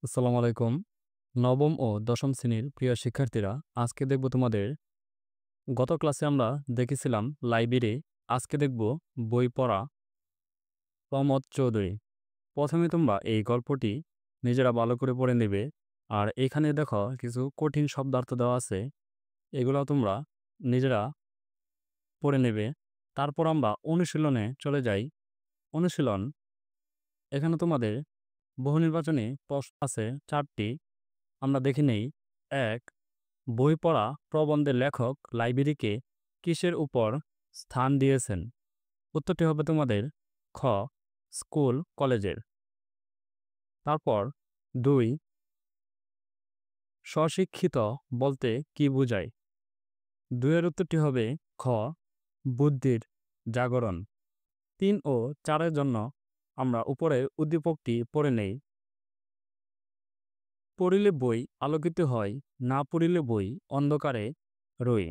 আসসালামু আলাইকুম। নবম ও দশম শ্রেণীর প্রিয় শিক্ষার্থীরা, আজকে দেখব তোমাদের গত ক্লাসে আমরা দেখেছিলাম লাইব্রেরি। আজকে দেখব বই পড়া প্রমথ চৌধুরী। প্রথমে তোমরা এই গল্পটি নিজেরা ভালো করে পড়ে নেবে। আর এখানে দেখো কিছু কঠিন শব্দার্থ দেওয়া আছে, এগুলো তোমরা নিজেরা পড়ে নেবে। তারপর আমরা অনুশীলনে চলে যাই। অনুশীলন, এখানে তোমাদের বহু নির্বাচনী প্রশ্ন আছে 4টি। আমরা দেখে নেই। 1, বই পড়া প্রবন্ধের লেখক লাইব্রেরিকে কিসের উপর স্থান দিয়েছেন? উত্তরটি হবে তোমাদের খ, স্কুল কলেজের। তারপর 2, স্বশিক্ষিত বলতে কি বোঝায়? 2 এর উত্তরটি হবে খ, বুদ্ধির জাগরণ। 3 ও 4 জন্য আমরা উপরে উদ্দীপকটি পড়ে নেই। পড়িলে বই আলোকিত হয়, না পড়িলে বই অন্ধকারে রই।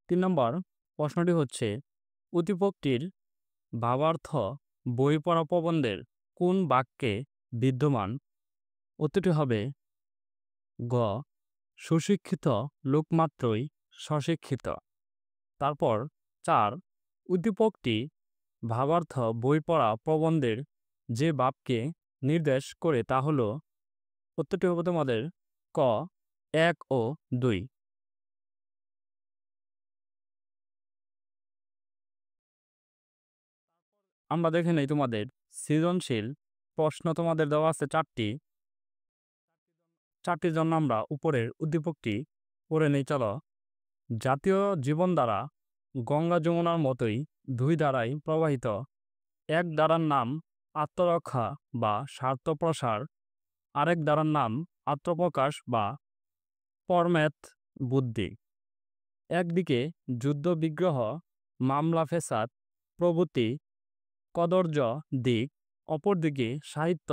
3 নম্বর প্রশ্নটি হচ্ছে, উদ্দীপকটির ভাবার্থ বই পড়া প্রবন্ধের কোন বাক্যে বিদ্যমান? উত্তরটি হবে গ, সুশিক্ষিত লোকমাত্রই স্বশিক্ষিত। তারপর 4, উদ্দীপকটি ভাবার্থ বই পড়া প্রবন্ধের যে বাক্যে নির্দেশ করে তা হল। উত্তরটি হবে তোমাদের ক, 1 ও 2। আমরা দেখে নেই তোমাদের সৃজনশীল প্রশ্ন তোমাদের দেওয়া আছে 4টি। 4টির জন্য আমরা উপরের উদ্দীপকটি পড়ে নেই, চলো। জাতীয় জীবনধারা গঙ্গা যমুনার মতোই 2 ধারায় প্রবাহিত। এক ধারার নাম আত্মরক্ষা বা স্বার্থপ্রসার, আরেক ধারার নাম আত্মপ্রকাশ বা পরমেত বুদ্ধি। একদিকে যুদ্ধ বিগ্রহ, মামলা ফেসাদ প্রভৃতি কদর্য দিক, অপরদিকে সাহিত্য,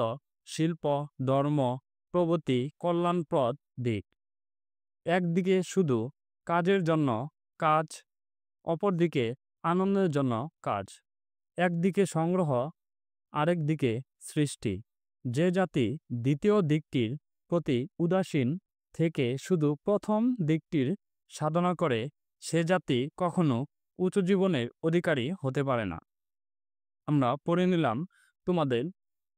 শিল্প, ধর্ম প্রভৃতি কল্যাণপ্রদ দিক। একদিকে শুধু কাজের জন্য কাজ, অপরদিকে আনন্দের জন্য কাজ। একদিকে সংগ্রহ, আরেক দিকে সৃষ্টি। যে জাতি দ্বিতীয় দিকটির প্রতি উদাসীন থেকে শুধু প্রথম দিকটির সাধনা করে, সে জাতি কখনো উঁচু জীবনের অধিকারী হতে পারে না। আমরা পড়ে নিলাম। তোমাদের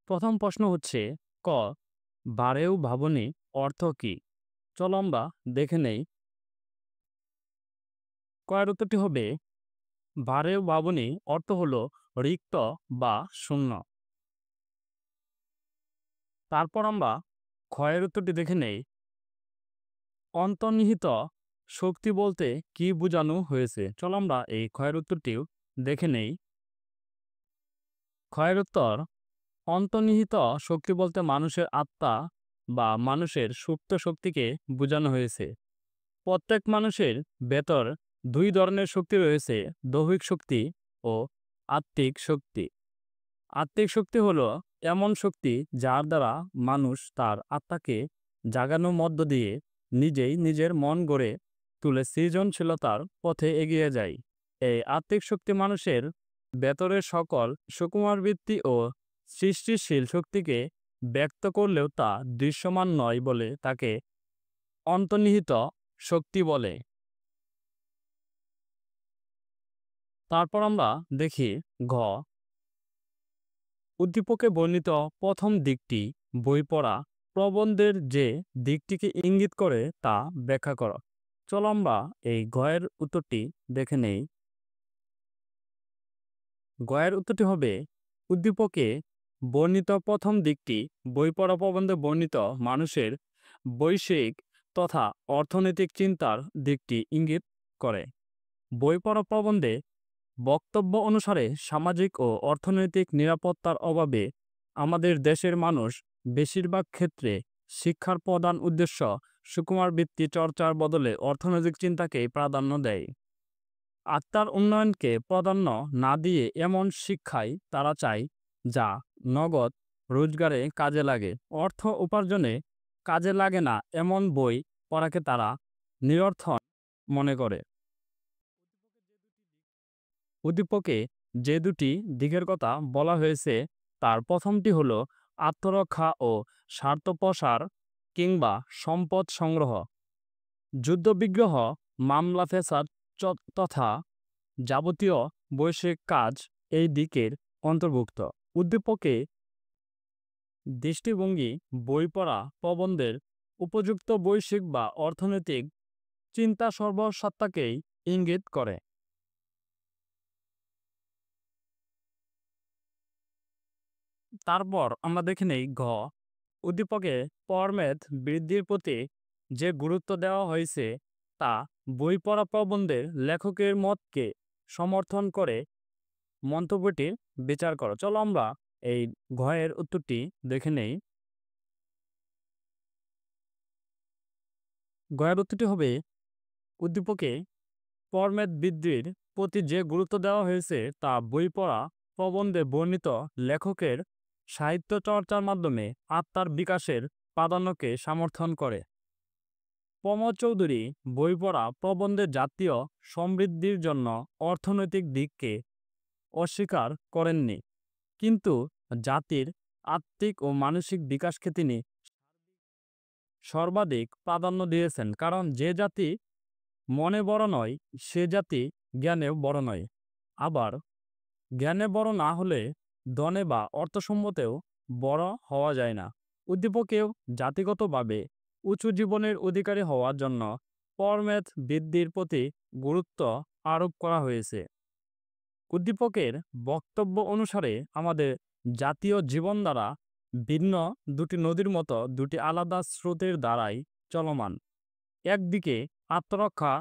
প্রথম প্রশ্ন হচ্ছে ক, বারেও ভাবনি অর্থ কি? চলো আমরা দেখে নেই। কয়ের উত্তরটি হবে বারেও ভাবনি অর্থ হলো রিক্ত বা শূন্য। তারপর আমরা ক্ষয়ের উত্তরটি দেখে নেই। অন্তর্নিহিত শক্তি বলতে কি বোঝানো হয়েছে? চলো আমরা এই ক্ষয়ের উত্তরটিও দেখে নেই। ক্ষয়ের উত্তর, অন্তর্নিহিত শক্তি বলতে মানুষের আত্মা বা মানুষের সুপ্ত শক্তিকে বোঝানো হয়েছে। প্রত্যেক মানুষের ভেতর 2 ধরনের শক্তি রয়েছে, দৈহিক শক্তি ও আত্মিক শক্তি। আত্মিক শক্তি হলো এমন শক্তি যার দ্বারা মানুষ তার আত্মাকে জাগানোর মধ্য দিয়ে নিজেই নিজের মন গড়ে তুলে সৃজনশীলতার পথে এগিয়ে যায়। এই আত্মিক শক্তি মানুষের ভেতরের সকল সুকুমার বৃত্তি ও সৃষ্টিশীল শক্তিকে ব্যক্ত করলেও তা দৃশ্যমান নয় বলে তাকে অন্তর্নিহিত শক্তি বলে। তারপর আমরা দেখি ঘ, উদ্দীপকে বর্ণিত প্রথম দিকটি বই পড়া প্রবন্ধের যে দিকটিকে ইঙ্গিত করে তা ব্যাখ্যা করো। চলো আমরা এই গয়ের উত্তরটি দেখে নেই। গয়ের উত্তরটি হবে উদ্দীপকে বর্ণিত প্রথম দিকটি বই পড়া প্রবন্ধে বর্ণিত মানুষের বৈশ্বিক তথা অর্থনৈতিক চিন্তার দিকটি ইঙ্গিত করে। বই পড়া প্রবন্ধে বক্তব্য অনুসারে সামাজিক ও অর্থনৈতিক নিরাপত্তার অভাবে আমাদের দেশের মানুষ বেশিরভাগ ক্ষেত্রে শিক্ষার প্রধান উদ্দেশ্য সুকুমার বৃত্তি চর্চার বদলে অর্থনৈতিক চিন্তাকেই প্রাধান্য দেয়। আত্মার উন্নয়নকে প্রাধান্য না দিয়ে এমন শিক্ষায় তারা চায় যা নগদ রোজগারে কাজে লাগে, অর্থ উপার্জনে কাজে লাগে না এমন বই পড়াকে তারা নিরর্থক মনে করে। উদ্দীপকে যে 2টি দিকের কথা বলা হয়েছে তার প্রথমটি হলো আত্মরক্ষা ও স্বার্থপ্রসার কিংবা সম্পদ সংগ্রহ, যুদ্ধবিগ্রহ, মামলা ফ্যাসাদ তথা যাবতীয় বৈশ্বিক কাজ এই দিকের অন্তর্ভুক্ত। উদ্দীপকে দৃষ্টিভঙ্গি বই পড়া প্রবন্ধের উপযুক্ত বৈশ্বিক বা অর্থনৈতিক চিন্তা সর্বসত্তাকেই ইঙ্গিত করে। তারপর আমরা দেখে নেই ঘ। উদ্দীপকে ফরম্যাট বৃদ্ধির প্রতি যে গুরুত্ব দেওয়া হয়েছে তা বই পড়া প্রবন্ধের লেখকের মতকে সমর্থন করে। মন্তব্যটি বিচার করো। চলো আমরা এই ঘয়ের উত্তরটি দেখে নেই। ঘয়ের উত্তরটি হবে উদ্দীপকে ফরম্যাট বৃদ্ধির প্রতি যে গুরুত্ব দেওয়া হয়েছে তা বই পড়া প্রবন্ধে বর্ণিত লেখকের সাহিত্য চর্চার মাধ্যমে আত্মার বিকাশের প্রাধান্যকে সমর্থন করে। প্রমোদ চৌধুরী বই পড়া প্রবন্ধে জাতীয় সমৃদ্ধির জন্য অর্থনৈতিক দিককে অস্বীকার করেননি, কিন্তু জাতির আত্মিক ও মানসিক বিকাশকে তিনি সর্বাধিক প্রাধান্য দিয়েছেন। কারণ যে জাতি মনে বড় নয় সে জাতি জ্ঞানেও বড় নয়। আবার জ্ঞানে বড় না হলে ধনে বা অর্থসম্পদেও বড় হওয়া যায় না। উদ্দীপকেও জাতিগতভাবে উঁচু জীবনের অধিকারী হওয়ার জন্য ফরম্যাট বৃদ্ধির প্রতি গুরুত্ব আরোপ করা হয়েছে। উদ্দীপকের বক্তব্য অনুসারে আমাদের জাতীয় জীবনধারা ভিন্ন দুটি নদীর মতো দুটি আলাদা স্রোতের দ্বারাই চলমান। একদিকে আত্মরক্ষা,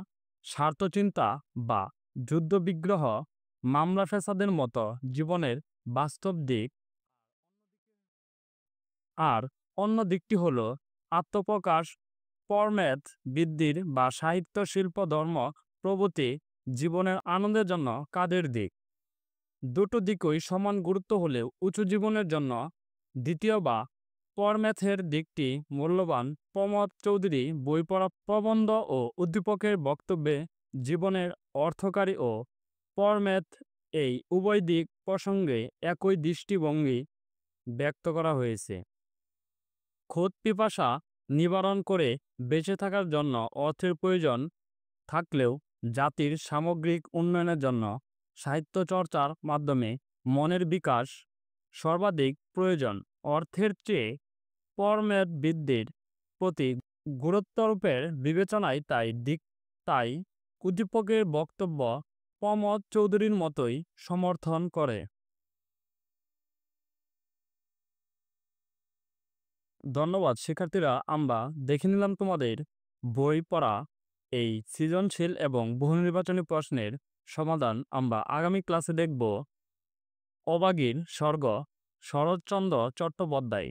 স্বার্থচিন্তা বা যুদ্ধবিগ্রহ, মামলা ফ্যাসাদের মতো জীবনের বাস্তব দিক, আর অন্য দিকটি হল আত্মপ্রকাশ, ফরম্যাট বৃদ্ধির বা সাহিত্য, শিল্প, ধর্ম প্রভৃতি জীবনের আনন্দের জন্য কাজের দিক। দুটো দিকই সমান গুরুত্ব হলেও উঁচু জীবনের জন্য দ্বিতীয় বা ফরম্যাথের দিকটি মূল্যবান। প্রমোদ চৌধুরী বই পড়া প্রবন্ধ ও উদ্দীপকের বক্তব্যে জীবনের অর্থকারী ও ফরম্যাথ এই উভয় দিক প্রসঙ্গে একই দৃষ্টিভঙ্গি ব্যক্ত করা হয়েছে। ক্ষুধা পিপাসা নিবারণ করে বেঁচে থাকার জন্য অর্থের প্রয়োজন থাকলেও জাতির সামগ্রিক উন্নয়নের জন্য সাহিত্য চর্চার মাধ্যমে মনের বিকাশ সর্বাধিক প্রয়োজন। অর্থের চেয়ে ফরম্যাট বৃদ্ধির প্রতি গুরুত্বারোপের বিবেচনায় তাই উদ্দীপকের বক্তব্য প্রমোদ চৌধুরীর মতোই সমর্থন করে। ধন্যবাদ শিক্ষার্থীরা, আমরা দেখে নিলাম তোমাদের বই পড়া এই সৃজনশীল এবং বহু নির্বাচনী প্রশ্নের সমাধান। আমরা আগামী ক্লাসে দেখব অবাগীর স্বর্গ, শরৎচন্দ্র চট্টোপাধ্যায়।